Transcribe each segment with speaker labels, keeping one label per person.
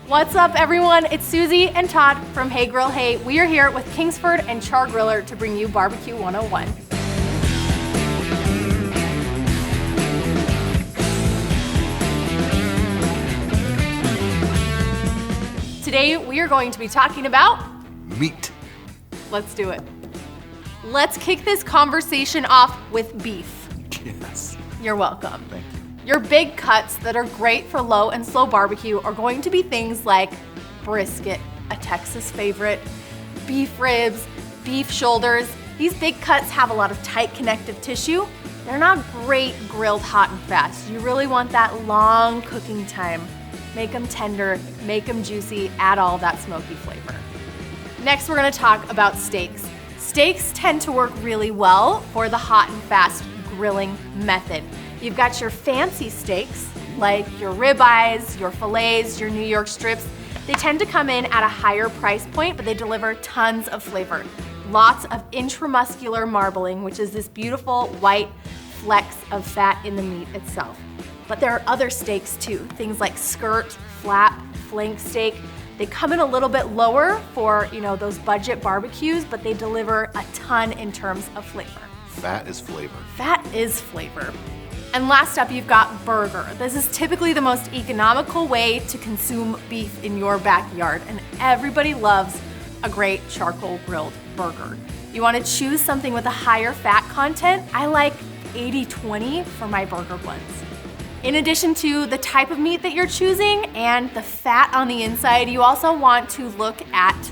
Speaker 1: What's up, everyone? It's Susie and Todd from Hey Grill Hey. We are here with Kingsford and Char Griller to bring you Barbecue 101. Today, we are going to be talking about
Speaker 2: meat.
Speaker 1: Let's do it. Let's kick this conversation off with beef.
Speaker 2: Yes.
Speaker 1: You're welcome.
Speaker 2: Thank you.
Speaker 1: Your big cuts that are great for low and slow barbecue are going to be things like brisket, a Texas favorite, beef ribs, beef shoulders. These big cuts have a lot of tight connective tissue. They're not great grilled hot and fast. You really want that long cooking time. Make them tender, make them juicy, add all that smoky flavor. Next, we're gonna talk about steaks. Steaks tend to work really well for the hot and fast grilling method. You've got your fancy steaks, like your ribeyes, your fillets, your New York strips. They tend to come in at a higher price point, but they deliver tons of flavor. Lots of intramuscular marbling, which is this beautiful white flecks of fat in the meat itself. But there are other steaks too, things like skirt, flap, flank steak. They come in a little bit lower for, those budget barbecues, but they deliver a ton in terms of flavor.
Speaker 2: Fat is flavor.
Speaker 1: Fat is flavor. And last up, you've got burger. This is typically the most economical way to consume beef in your backyard, and everybody loves a great charcoal grilled burger. You want to choose something with a higher fat content? I like 80-20 for my burger blends. In addition to the type of meat that you're choosing and the fat on the inside, you also want to look at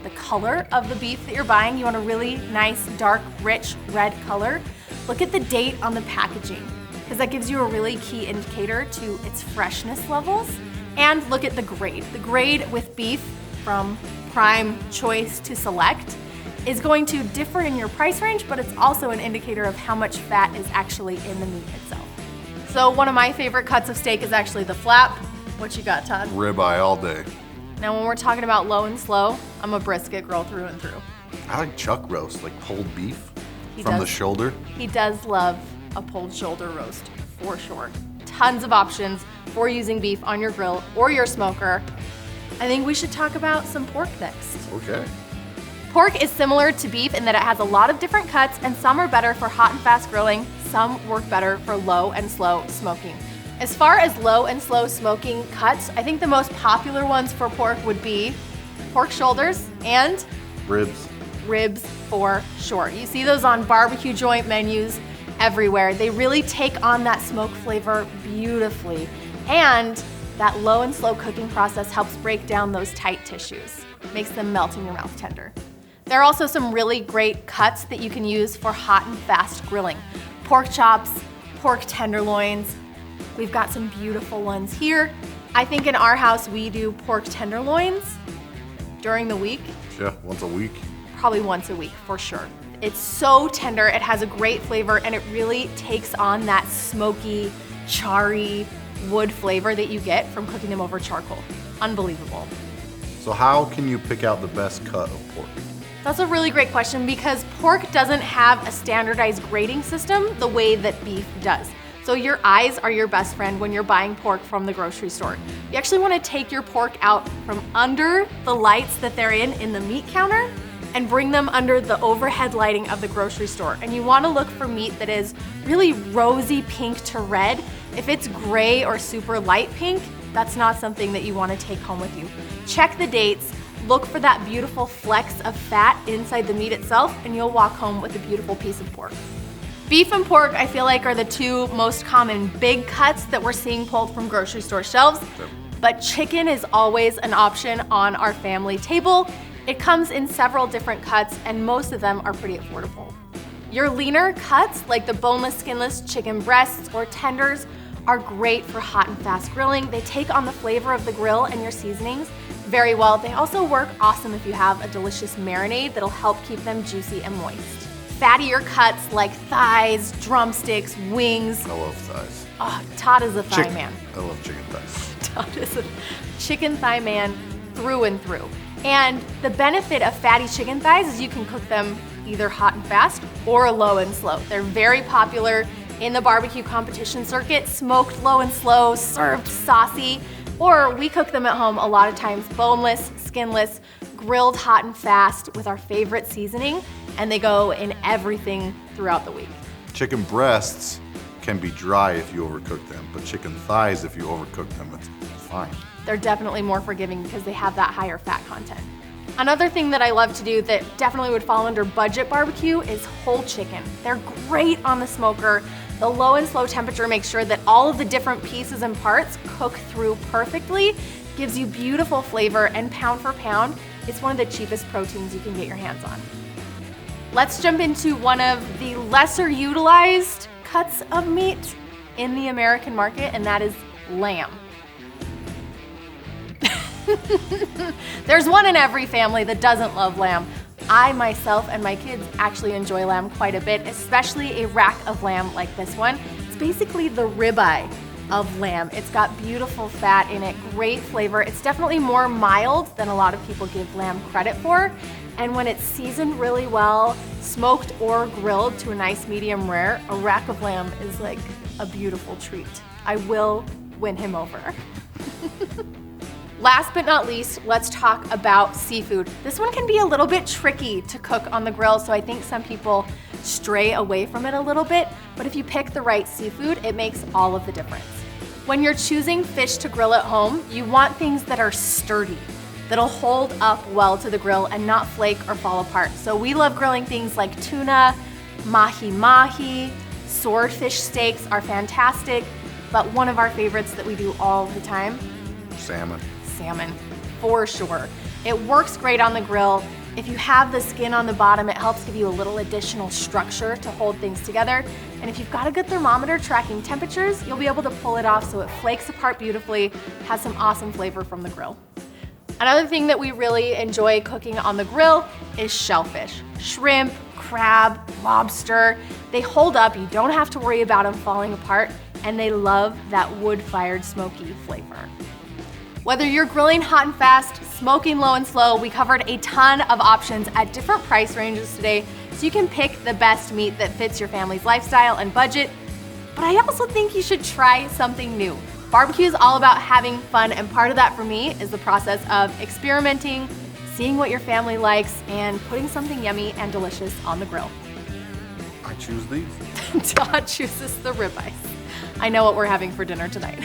Speaker 1: the color of the beef that you're buying. You want a really nice, dark, rich red color. Look at the date on the packaging, because that gives you a really key indicator to its freshness levels. And look at the grade. The grade with beef from prime, choice to select is going to differ in your price range, but it's also an indicator of how much fat is actually in the meat itself. So one of my favorite cuts of steak is actually the flap. What you got, Todd?
Speaker 2: Ribeye all day.
Speaker 1: Now when we're talking about low and slow, I'm a brisket girl through and through.
Speaker 2: I like chuck roast, like pulled beef from the shoulder.
Speaker 1: He does love a pulled shoulder roast, for sure. Tons of options for using beef on your grill or your smoker. I think we should talk about some pork next.
Speaker 2: Okay.
Speaker 1: Pork is similar to beef in that it has a lot of different cuts, and some are better for hot and fast grilling, some work better for low and slow smoking. As far as low and slow smoking cuts, I think the most popular ones for pork would be pork shoulders and
Speaker 2: ribs.
Speaker 1: Ribs for sure. You see those on barbecue joint menus everywhere. They really take on that smoke flavor beautifully. And that low and slow cooking process helps break down those tight tissues, makes them melt in your mouth tender. There are also some really great cuts that you can use for hot and fast grilling. Pork chops, pork tenderloins. We've got some beautiful ones here. I think in our house we do pork tenderloins during the week.
Speaker 2: Yeah, once a week.
Speaker 1: Probably once a week for sure. It's so tender, it has a great flavor, and it really takes on that smoky, charry wood flavor that you get from cooking them over charcoal. Unbelievable.
Speaker 2: So how can you pick out the best cut of pork?
Speaker 1: That's a really great question, because pork doesn't have a standardized grading system the way that beef does. So your eyes are your best friend when you're buying pork from the grocery store. You actually want to take your pork out from under the lights that they're in the meat counter and bring them under the overhead lighting of the grocery store. And you want to look for meat that is really rosy pink to red. If it's gray or super light pink, that's not something that you want to take home with you. Check the dates. Look for that beautiful flecks of fat inside the meat itself, and you'll walk home with a beautiful piece of pork. Beef and pork, I feel like, are the two most common big cuts that we're seeing pulled from grocery store shelves. But chicken is always an option on our family table. It comes in several different cuts, and most of them are pretty affordable. Your leaner cuts, like the boneless, skinless chicken breasts or tenders, are great for hot and fast grilling. They take on the flavor of the grill and your seasonings very well. They also work awesome if you have a delicious marinade that'll help keep them juicy and moist. Fattier cuts like thighs, drumsticks, wings.
Speaker 2: I love thighs.
Speaker 1: Oh, Todd is a thigh man.
Speaker 2: I love chicken thighs.
Speaker 1: Todd is a chicken thigh man through and through. And the benefit of fatty chicken thighs is you can cook them either hot and fast or low and slow. They're very popular in the barbecue competition circuit, smoked low and slow, served saucy. Or we cook them at home a lot of times, boneless, skinless, grilled hot and fast with our favorite seasoning, and they go in everything throughout the week.
Speaker 2: Chicken breasts can be dry if you overcook them, but chicken thighs, if you overcook them, it's fine.
Speaker 1: They're definitely more forgiving because they have that higher fat content. Another thing that I love to do that definitely would fall under budget barbecue is whole chicken. They're great on the smoker. The low and slow temperature makes sure that all of the different pieces and parts cook through perfectly, gives you beautiful flavor, and pound for pound, it's one of the cheapest proteins you can get your hands on. Let's jump into one of the lesser utilized cuts of meat in the American market, and that is lamb. There's one in every family that doesn't love lamb. I myself and my kids actually enjoy lamb quite a bit, especially a rack of lamb like this one. It's basically the ribeye of lamb. It's got beautiful fat in it, great flavor. It's definitely more mild than a lot of people give lamb credit for. And when it's seasoned really well, smoked or grilled to a nice medium rare, a rack of lamb is like a beautiful treat. I will win him over. Last but not least, let's talk about seafood. This one can be a little bit tricky to cook on the grill, so I think some people stray away from it a little bit, but if you pick the right seafood, it makes all of the difference. When you're choosing fish to grill at home, you want things that are sturdy, that'll hold up well to the grill and not flake or fall apart. So we love grilling things like tuna, mahi-mahi, swordfish steaks are fantastic, but one of our favorites that we do all the time,
Speaker 2: Salmon.
Speaker 1: Salmon, for sure. It works great on the grill. If you have the skin on the bottom, it helps give you a little additional structure to hold things together. And if you've got a good thermometer tracking temperatures, you'll be able to pull it off so it flakes apart beautifully, has some awesome flavor from the grill. Another thing that we really enjoy cooking on the grill is shellfish. Shrimp, crab, lobster, they hold up, you don't have to worry about them falling apart, and they love that wood-fired smoky flavor. Whether you're grilling hot and fast, smoking low and slow, we covered a ton of options at different price ranges today, so you can pick the best meat that fits your family's lifestyle and budget. But I also think you should try something new. Barbecue is all about having fun, and part of that for me is the process of experimenting, seeing what your family likes, and putting something yummy and delicious on the grill.
Speaker 2: I choose these.
Speaker 1: Todd chooses the ribeyes. I know what we're having for dinner tonight.